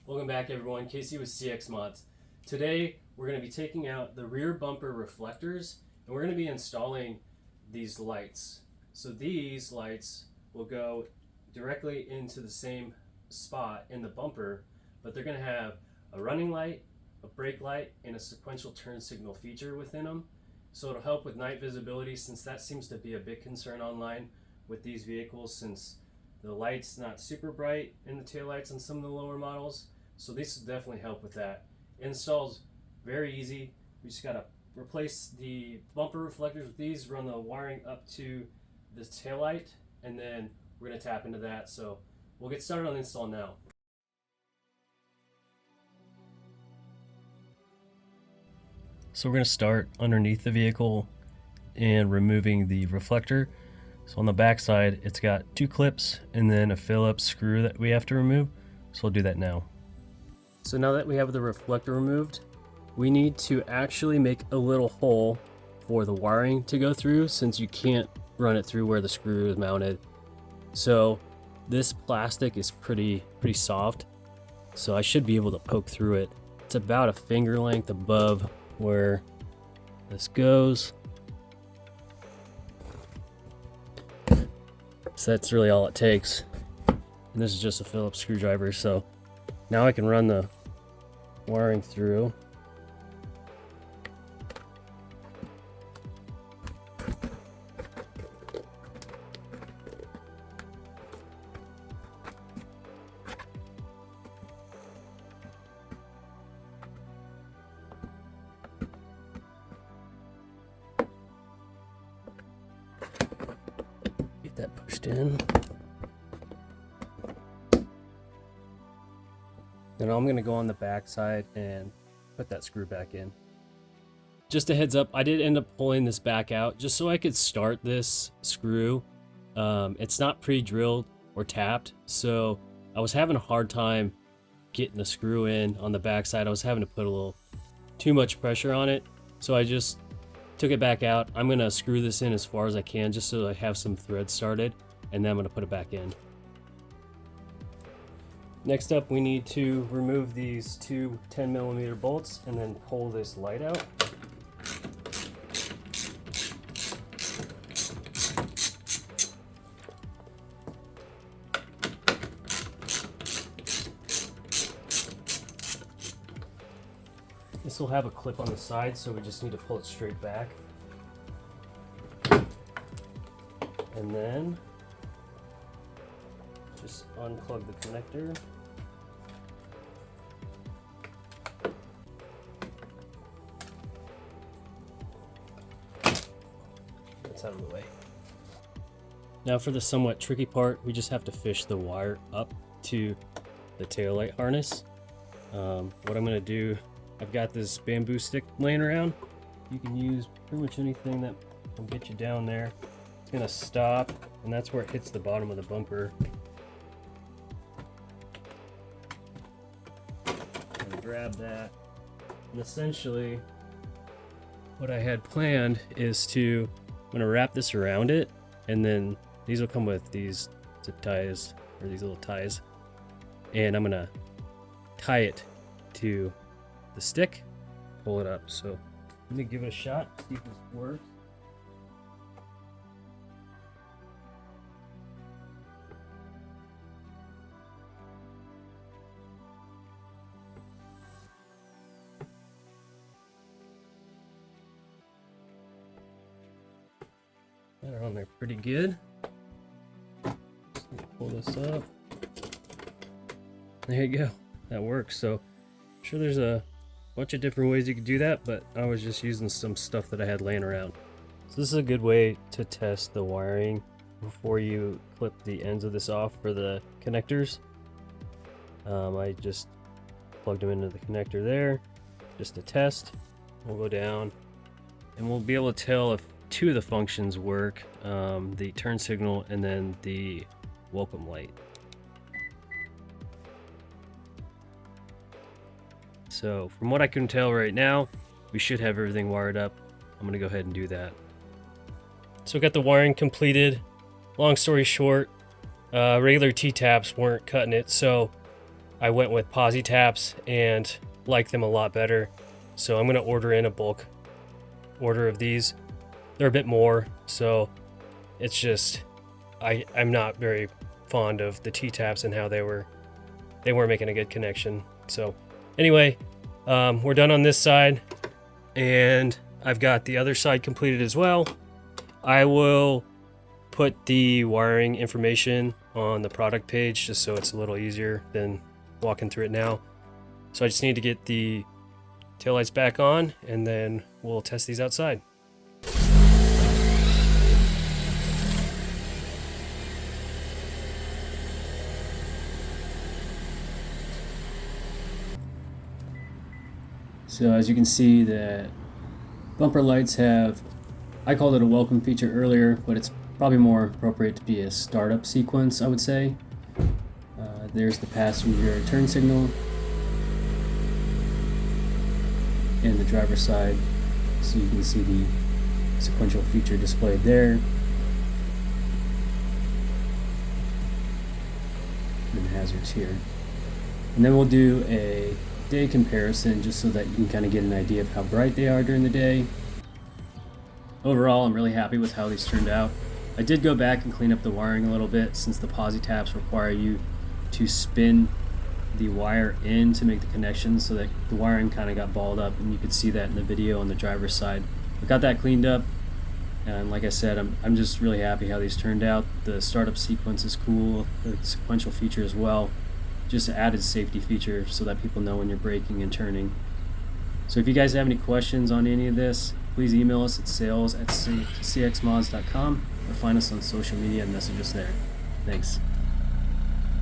Welcome back everyone, Casey with CX Mods. Today we're going to be taking out the rear bumper reflectors and we're going to be installing these lights. So these lights will go directly into the same spot in the bumper, but they're going to have a running light, a brake light, and a sequential turn signal feature within them. So it'll help with night visibility, since that seems to be a big concern online with these vehicles, since the light's not super bright in the taillights on some of the lower models. So this will definitely help with that. Install's very easy. We just gotta replace the bumper reflectors with these, run the wiring up to the taillight, and then we're gonna tap into that. So we'll get started on the install now. So we're gonna start underneath the vehicle and removing the reflector. So on the back side, it's got two clips and then a Phillips screw that we have to remove. So we'll do that now. So now that we have the reflector removed, we need to actually make a little hole for the wiring to go through, since you can't run it through where the screw is mounted. So this plastic is pretty soft, so I should be able to poke through it. It's about a finger length above where this goes. So that's really all it takes. And this is just a Phillips screwdriver. So now I can run the wiring through. Get that pushed in. Then I'm gonna go on the back side and put that screw back in. Just a heads up, I did end up pulling this back out just so I could start this screw. It's not pre-drilled or tapped, so I was having a hard time getting the screw in on the back side. I was having to put a little too much pressure on it, so I just took it back out. I'm gonna screw this in as far as I can just so I have some thread started, and then I'm gonna put it back in. Next up, we need to remove these two 10mm bolts and then pull this light out. This will have a clip on the side, so we just need to pull it straight back. And then just unplug the connector. That's out of the way. Now for the somewhat tricky part, we just have to fish the wire up to the taillight harness. What I'm gonna do, I've got this bamboo stick laying around. You can use pretty much anything that will get you down there. It's gonna stop, and that's where it hits the bottom of the bumper. Grab that, and essentially what I had planned is I'm going to wrap this around it, and then these will come with these zip ties, or these little ties, and I'm going to tie it to the stick, pull it up. So let me give it a shot, see if this works. They're on there pretty good. Pull this up. There you go. That works. So I'm sure there's a bunch of different ways you could do that, but I was just using some stuff that I had laying around. So this is a good way to test the wiring before you clip the ends of this off for the connectors. I just plugged them into the connector there just to test. We'll go down and we'll be able to tell if two of the functions work, the turn signal and then the welcome light. So from what I can tell right now, we should have everything wired up. I'm gonna go ahead and do that. So we got the wiring completed. Long story short, regular T-taps weren't cutting it, so I went with posi taps and like them a lot better. So I'm gonna order in a bulk order of these. They're a bit more, so it's just I'm not very fond of the T-taps and how they weren't making a good connection. So anyway, we're done on this side, and I've got the other side completed as well. I will put the wiring information on the product page just so it's a little easier than walking through it now. So I just need to get the taillights back on, and then we'll test these outside. So as you can see, the bumper lights have, I called it a welcome feature earlier, but it's probably more appropriate to be a startup sequence, I would say. There's the passenger turn signal and the driver's side, so you can see the sequential feature displayed there. And hazards here. And then we'll do a day comparison just so that you can kind of get an idea of how bright they are during the day. Overall, I'm really happy with how these turned out. I did go back and clean up the wiring a little bit, since the posi taps require you to spin the wire in to make the connection, so that the wiring kind of got balled up, and you could see that in the video on the driver's side. I got that cleaned up, and like I said, I'm just really happy how these turned out. The startup sequence is cool, the sequential feature as well. Just an added safety feature so that people know when you're braking and turning. So if you guys have any questions on any of this, please email us at sales@cxmods.com or find us on social media and message us there. Thanks.